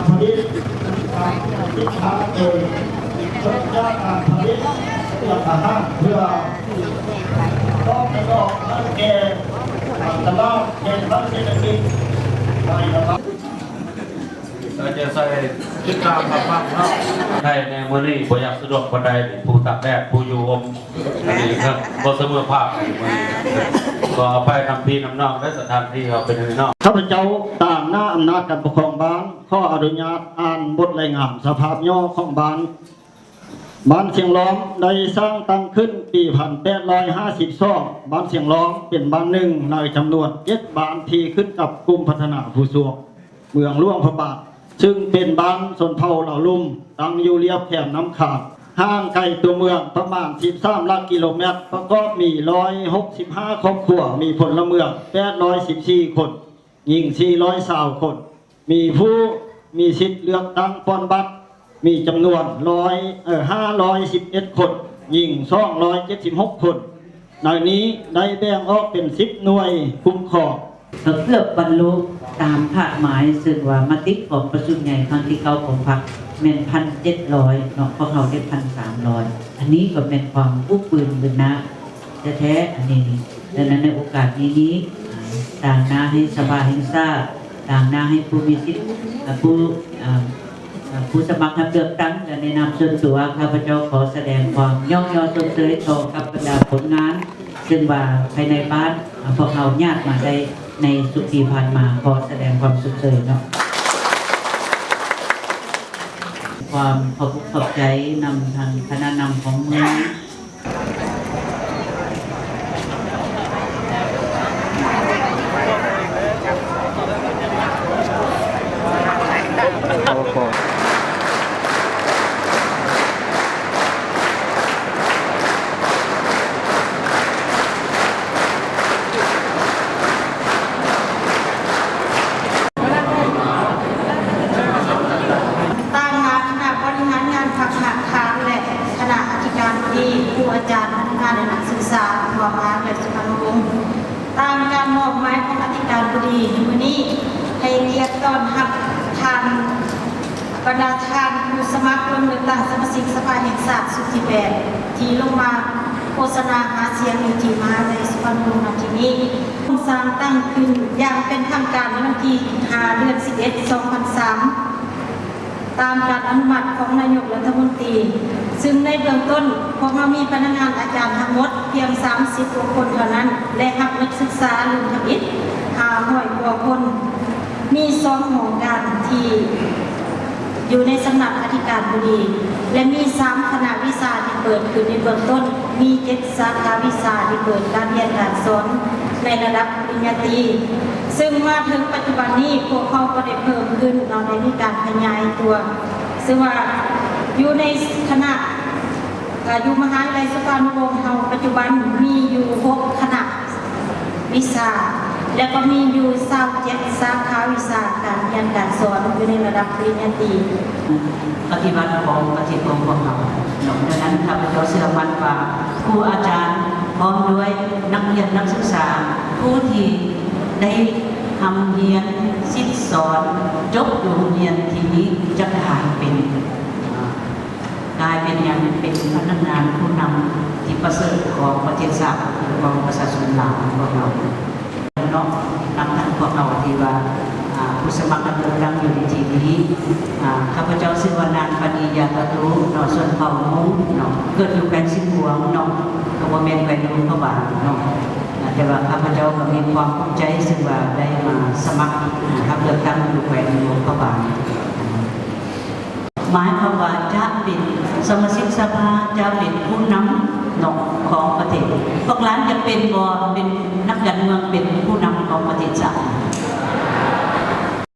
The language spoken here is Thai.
ผลิตสินค้าเองเพิ่มยอดการผลิตเพื่ออาหารเพื่อต้องไปบอกนักแก่ตลอดเดินทางเศรษฐกิจไปนะครับเราจะใส่ชุดกล้ามมาฟังเนาะไทยในมือนี้บ่อยากสะดวกบันไดผู้ตักแดดผู้อยู่อมอันนี้ครับบ่เสมอภาคก็ไปนำพี่นำน้องได้สถานที่เขาเป็นที่นอกข้าพเจ้าตามหน้าอำนาจการปกครองบ้านข้ออนุญาตอ่านบทรายงานสภาพย่อของบ้านเชียงล้อมได้สร้างตั้งขึ้นปี1852บ้านเชียงล้อมเป็นบ้านหนึ่งในจำนวน7บ้านที่ขึ้นกับกลุ่มพัฒนาผู้สวกเมืองหลวงพระบาทซึ่งเป็นบ้านชนเผ่าเหล่าลุ่มตั้งอยู่เรียบแคมน้ำขาดห่างไกลตัวเมืองประมาณ13 ลักกิโลเมตรประกอบมี165ครอบครัวมีพลเมือง814คนหญิง420คนมีผู้มีสิทธิ์เลือกตั้งปอนบัตรมีจำนวน511คนหญิง276คนในนี้ได้แบ่งออกเป็น10หน่วยคุ้มครองเพื่อบรรลุตามคาดหมายซึ่งว่ามติของประชุมใหญ่ครั้งที่9ของพรรคแม่น1,700เนาะพวกเขาได้1,300อันนี้ก็เป็นความผู้ปืนบืนนะแท้ๆอันนี้ดังนั้นในโอกาสนี้ต่างหน้าให้สภาแห่งชาติต่างหน้าให้ผู้มีสิทธิ์ผู้สมัครรับเลือกตั้งและในนามส่วนตัวข้าพเจ้าขอแสดงความย่อมย่อสมเสยต่อกับบรรดาผลงานซึ่งว่าภายในบ้านพวกเราญาติมาได้ในสุขีผ่านมาขอแสดงความสุขเสยเนาะความขอบใจนำทางคณะนำของเมืองผู้อาจารย์พนักงานในหลักศึกษาทั่วมาและสุพรรณวงศ์ตามการมอบหมายของอธิการบดีในวันนี้ให้เกียรติต้อนรับทานบรรดาทานผู้สมัครลงเลือกตั้งสมาชิกสภาแห่งชาติสุดที่8ที่ลงมาโฆษณาหาเสียงในที่มหาวิทยาลัยสุพรรณวงศ์ในที่นี้สร้างตั้งขึ้นอย่างเป็นทางการในวันที่5 เดือน 11 2003ตามการอนุมัติของนายกรัฐมนตรีซึ่งในเบื้องต้นพวกเรามีพนักงานอาจารย์ทั้งหมดเพียง30 กว่าคนเท่านั้นและรับนักศึกษาลงทะเบียน500 กว่าคนมี2โครงการที่อยู่ในสำนักอธิการบดีและมี3คณะวิชาที่เปิดขึ้นในเบื้องต้นมี7สาขาวิชาที่เปิดการเรียนการสอนในระดับปริญญาตรีซึ่งมาถึงปัจจุบันนี้พวกเขาก็ได้เพิ่มขึ้นเราได้มีการขยายตัวซึ่งว่าอยู่ในคณะอยู่มหาวิทยาลัยสุพรรณวงศ์เราปัจจุบันมีอยู่6คณะวิชาและก็มีอยู่27สาขาวิชาการเรียนการสอนอยู่ในระดับปริญญาตรีปฏิบัติของปฏิบัติของเราดังนั้นข้าพเจ้าเชื่อมั่นว่าครูอาจารย์พร้อมด้วยนักเรียนนักศึกษาผู้ที่ได้ทำเรียนสิ้นสอนจบโรงเรียนทีนี้จะกลายเป็นอย่างเป็นพนักงานผู้นำที่ประเสริฐของประเทศชาติของประชาชนลาวของเราเนาะนำทางพวกเราที่ว่าผู้สมัครเลือกตั้งอยู่ในทีนี้ข้าพเจ้าชื่อว่านางปณียาตะตุเนาะส่วนเผ่ามุ้งเนาะเกิดอยู่แผ่นสิบหวงเนาะก็ว่าแม่นไปดูพระบาทเนาะแต่ว่าข้าพเจ้าก็มีความภูมิใจซึ่งว่าได้มาสมัครรับเลือกตั้งอยู่แผ่นหลวงพระบาทหมายความว่าจะเป็นสมาชิกสภาจะเป็นผู้นำหนองของประเทศพวกหลานจะเป็นนักการเมืองเป็นผู้นำของประเทศชาติ